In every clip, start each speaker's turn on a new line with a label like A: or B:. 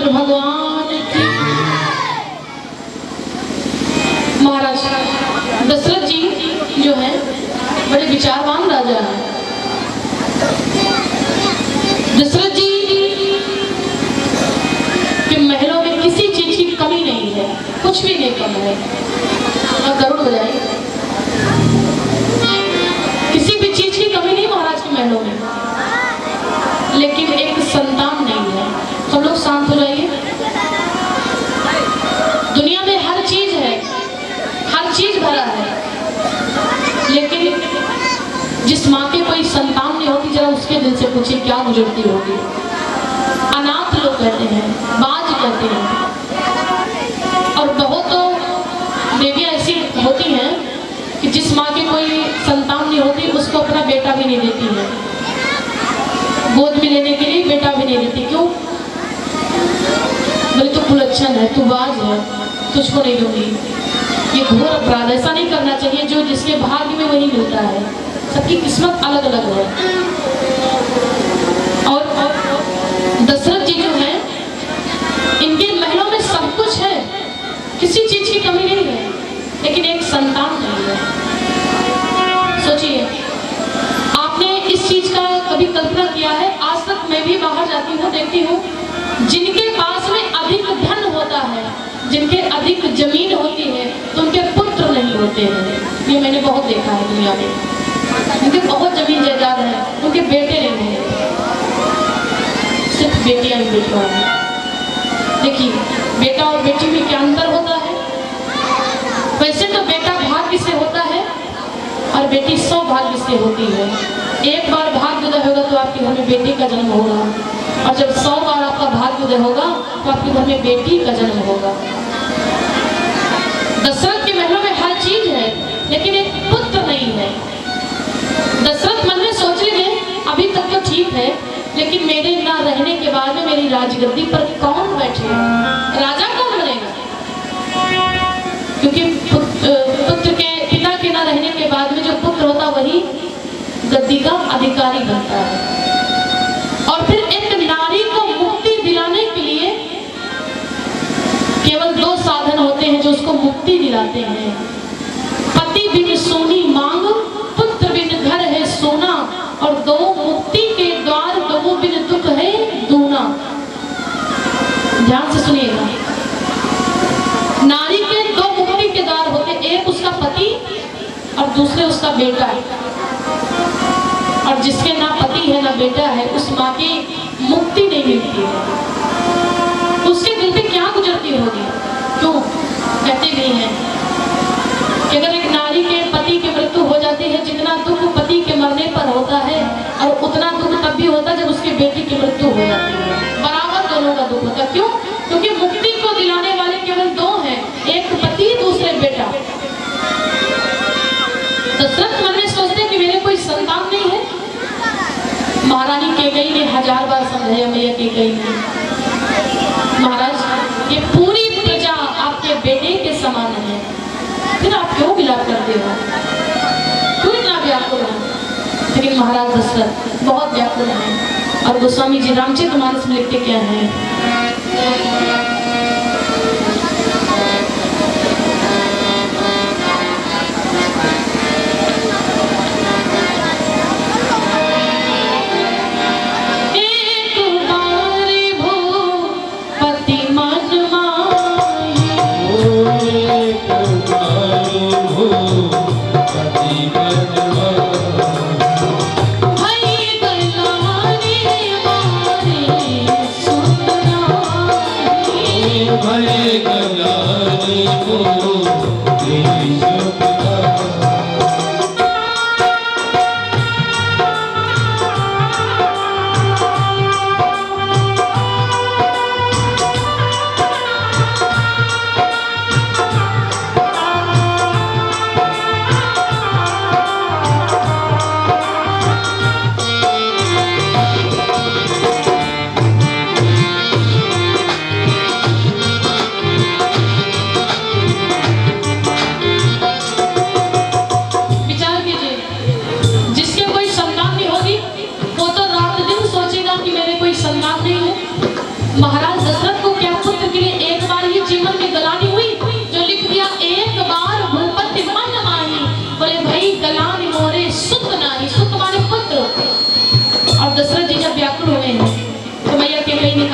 A: रामचंद्र भगवान की। महाराज दशरथ जी जो है बड़े विचारवान राजा हैं। दशरथ जी के महलों में किसी चीज की कमी नहीं है, कुछ भी नहीं कम है। और गरुड़ बजाए, किसी भी चीज की कमी नहीं महाराज के महलों में, लेकिन एक संतान नहीं है। सब लोग शांत हो जाइए। दुनिया में हर चीज है, हर चीज भरा है, लेकिन जिस माँ के कोई संतान नहीं होती, जरा उसके दिल से पूछिए क्या गुजरती होगी। अनाथ लोग कहते हैं, बाज कहते हैं। और बहुत तो देवियां ऐसी होती हैं कि जिस माँ की कोई संतान नहीं होती उसको अपना बेटा भी नहीं देती है, गोद में लेने के लिए बेटा भी नहीं देती। क्यों? बोले तो कुलच्छन है, तू बाज है, तुझको नहीं दूंगी। ये घोर अपराध, ऐसा नहीं करना चाहिए। जो जिसके भाग्य में वही मिलता है, सबकी किस्मत अलग अलग है। और दशरथ जी जो है, इनके महलों में सब कुछ है, किसी चीज की कमी नहीं है, लेकिन एक संतान नहीं है। सोचिए, आपने इस चीज का कभी कल्पना किया है? आज तक मैं भी बाहर जाती हूँ, देखती हूँ जिनके पास में अधिक धन होता है, जिनके अधिक जमीन होती है, तो उनके पुत्र नहीं होते हैं। ये मैंने बहुत देखा है दुनिया में। उनके बहुत जमीन जायदाद है, उनके बेटे नहीं हैं, सिर्फ बेटियां ही बेटियां हैं। देखिए, बेटा और बेटी में क्या अंतर होता है? वैसे तो बेटा भाग्य से होता है और बेटी सौभाग्य से होती है। एक बार भाग्य उदय होगा तो आपके घर में बेटी का जन्म होगा, और जब 100 बार आपका भाग्य उदय होगा तो आपके घर में बेटी का जन्म होगा। दशरथ के महलों में हर चीज है, लेकिन एक पुत्र नहीं है। दशरथ मन में सोच रहे थे अभी तक तो ठीक है, लेकिन मेरे ना रहने के बाद में मेरी राजगद्दी पर कौन बैठेगा, राजा कौन बनेगा? क्योंकि पुत्र के पिता के ना रहने के बाद में जो पुत्र होता वही गद्दी का अधिकारी बनता है। और फिर एक नारी को मुक्ति दिलाने के लिए केवल 2 साधन होते हैं जो उसको मुक्ति दिलाते हैं। पति बिन सोनी मांग, पुत्र बिन घर है सोना, और 2 मुक्ति के द्वार, 2 बिन दुख है दूना। ध्यान से सुनिएगा, नारी के 2 मुक्ति के द्वार होते, एक उसका पति और दूसरे उसका बेटा। और जिसके ना पति है ना बेटा है, उस माँ की मुक्ति नहीं मिलती है। उसके दिल पे क्या गुजरती होगी? क्यों कहते भी हैं कि अगर एक नारी के पति की मृत्यु हो जाती है, जितना दुख पति के मरने पर होता है, और उतना दुख तब भी होता है जब उसके बेटी की मृत्यु हो जाती है। बराबर दोनों का दुख होता है। क्यों? क्योंकि मुक्ति को दिलाने वाले केवल 2 हैं, एक पति दूसरे बेटा। दशरथ मन में सोचते कि मेरे कोई संतान नहीं है। महारानी कैकेयी ने 1000 बार समझाया, मैया कैकेयी ने, महाराज ये पूरी प्रजा आपके बेटे के समान है, फिर आप क्यों विलाप करते हो, क्यों इतना व्याकुल है? लेकिन महाराज दशरथ बहुत व्याकुल है। और गोस्वामी जी रामचरितमानस में लिखते क्या है? सुंदर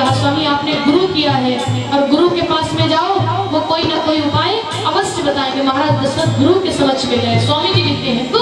A: कहा स्वामी आपने गुरु किया है और गुरु के पास में जाओ, वो कोई ना कोई उपाय अवश्य बताएंगे। महाराज दशरथ गुरु के समक्ष में गए। स्वामी जी लिखते हैं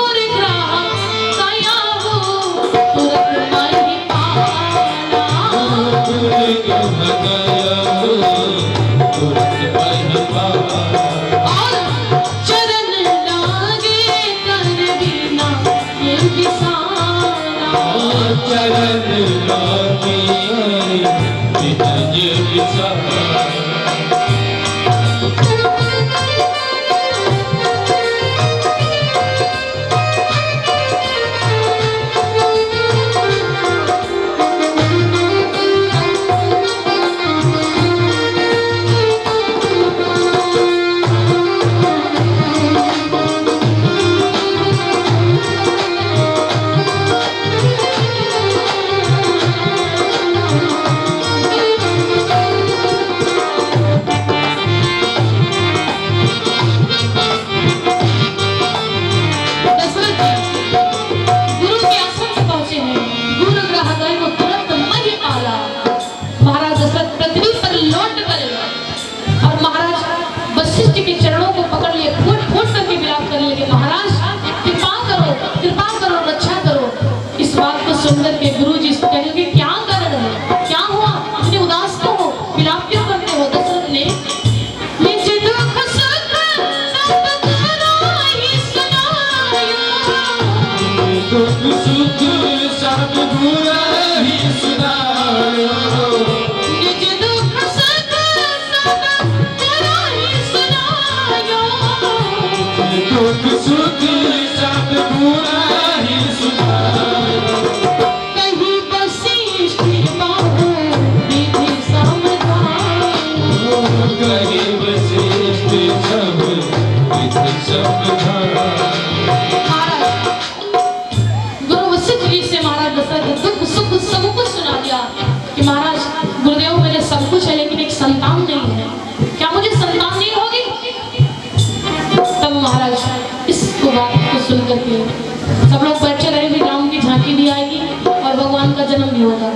A: सब लोग बैठे रहेंगे, राम की झांकी भी आएगी और भगवान का जन्म भी होगा।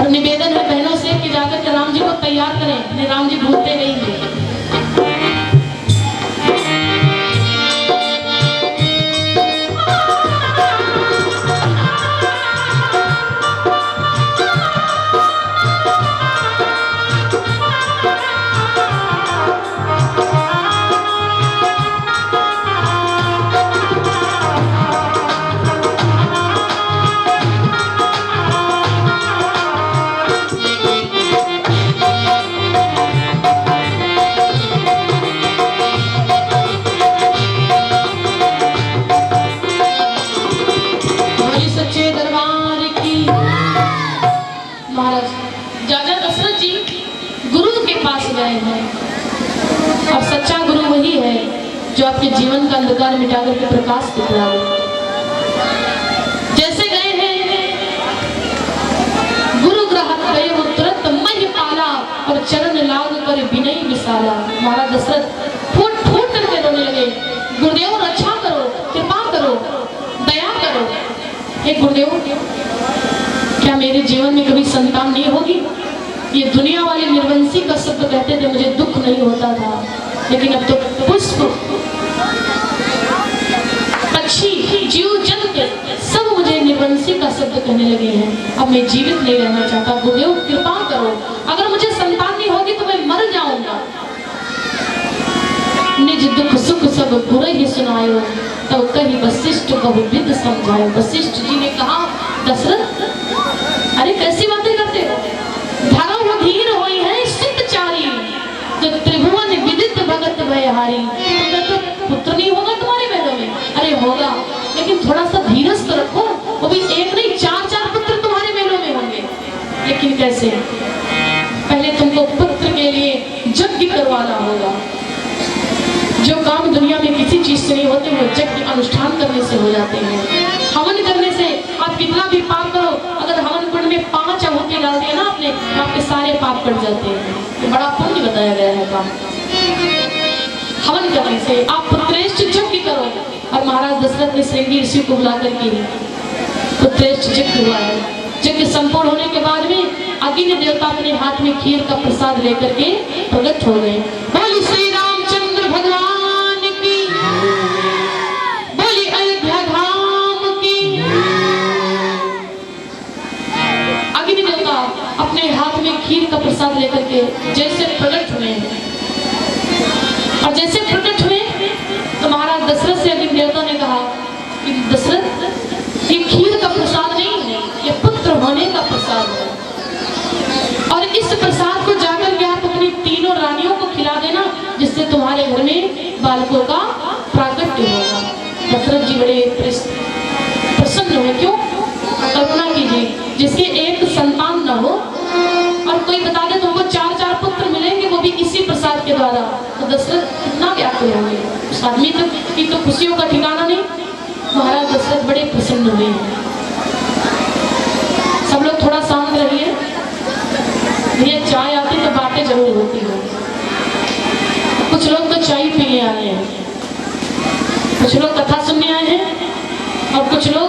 A: और निवेदन है बहनों से कि जाकर के राम जी को तैयार करें, नहीं राम जी भूलते रहेंगे। और सच्चा गुरु वही है जो आपके जीवन का अंधकार मिटाकर के प्रकाश दिखलाए। जैसे गए हैं गुरु ग्रहक गए वो तुरंत मही पाला और चरण लाग कर विनय विसाला। महाराज दशरथ फूट फूट करके रोने लगे, गुरुदेव रक्षा करो, कृपा करो, दया करो। हे गुरुदेव, क्या मेरे जीवन में कभी संतान नहीं होगी? ये दुनिया वाले निर्वंशी का शब्द कहते थे, मुझे दुख नहीं होता था, लेकिन अब तो पुष्प, पक्षी, जीव जंतु सब मुझे निर्वंशी का शब्द कहने लगे हैं। अब मैं जीवित नहीं रहना चाहता, गुरुदेव कृपा करो, अगर मुझे संतान नहीं होगी तो मैं मर जाऊंगा। निज दुख सुख सब बुरे ही सुनायो, तब कहीं वशिष्ठ बहु विध समझायो। वशिष्ठ जी ने कहा, दशरथ अरे कैसी बातें करते हो, धर्म धीर होई है सुतचारी, जो त्रिभुवन विदित भगत भयहारी। तो पुत्र नहीं होगा तुम्हारे वेदों में? अरे होगा, लेकिन थोड़ा सा धीरज तो रखो, वो भी एक नहीं 4-4 पुत्र तुम्हारे वेदों में होंगे। लेकिन कैसे? पहले तुमको पुत्र के लिए यज्ञ करवाना होगा। जो काम दुनिया में किसी चीज से नहीं होते वो यज्ञ अनुष्ठान करने से हो जाते हैं। हवन करने से आप कितना भी पाप करो, अगर हवन कुंड में 5 आहुति डाल दिया ना आपने, तो आपके सारे पाप कट जाते हैं। तो बड़ा पुण्य बताया गया है काम। हवन करने से आप पुत्रेष्ठ यज्ञ करो। और महाराज दशरथ ने श्रृंगी ऋषि को बुला करके पुत्रेष्ठ यज्ञ हुआ है। यज्ञ संपूर्ण होने के बाद में अग्नि देवता अपने हाथ में खीर का प्रसाद लेकर के प्रकट हो गए। बोली श्री रामचंद्र भगवान की, बोली अयोध्या धाम की। अग्नि देवता अपने हाथ में खीर का प्रसाद लेकर के जैसे प्रकट हुए, और जैसे प्रकट हुए तो महाराज दशरथ से अग्नि देवता ने कहा कि दशरथ, ये खीर का प्रसाद नहीं है, ये पुत्र होने का प्रसाद है, और इस प्रसाद को जाकर के आप अपनी तीनों रानियों को खिला देना, जिससे तुम्हारे घर में बालकों का प्राकट्य होगा। दशरथ जी बड़े प्रसन्न हुए। क्यों? कल्पना कीजिए, जिसके एक संतान न हो और कोई बता दे तुमको 4-4 पुत्र मिलेंगे, वो भी इसी प्रसाद के द्वारा, तो दशरथ कितना व्याकुल होंगे। उस आदमी की तो खुशियों का ठिकाना नहीं। महाराज दशरथ बड़े प्रसन्न हुए। सब लोग थोड़ा शांत रहिए, ये चाय आती तो बातें जरूर होती है। कुछ लोग तो चाय पीने आए हैं, कुछ लोग कथा सुनने आए हैं, और कुछ लोग